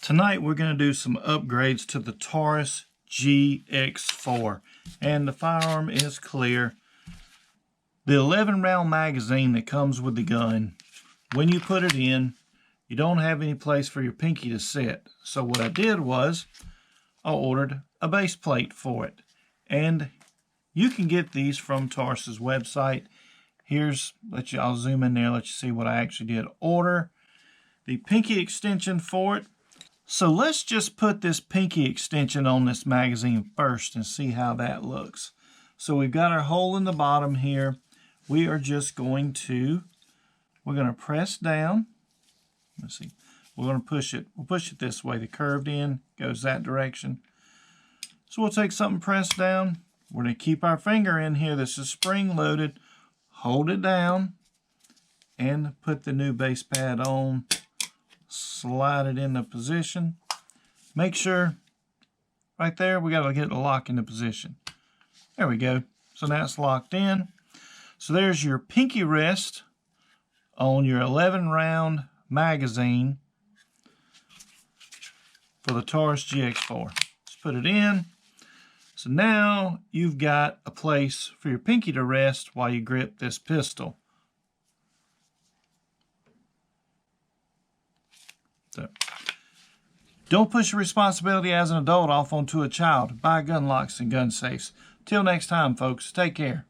Tonight we're going to do some upgrades to the Taurus GX4, and the firearm is clear. The 11 round magazine that comes with the gun, when you put it in, you don't have any place for your pinky to sit. So what I did was I ordered a base plate for it, and you can get these from Taurus's website. I'll zoom in there, let you see what I actually did. Order the pinky extension for it. So let's just put this pinky extension on this magazine first and see how that looks. So we've got our hole in the bottom here. We are just going to, we're going to press down. Let's see. We're going to push it. We'll push it this way. The curved end goes that direction. So we'll take something pressed down. We're going to keep our finger in here. This is spring loaded. Hold it down and put the new base pad on. Slide it into position. Make sure right there we got to get the lock into position. There we go. So now it's locked in. So there's your pinky rest on your 11 round magazine for the Taurus GX4. Let's put it in. So now you've got a place for your pinky to rest while you grip this pistol. So, don't push your responsibility as an adult off onto a child. Buy gun locks and gun safes. Till next time, folks, take care.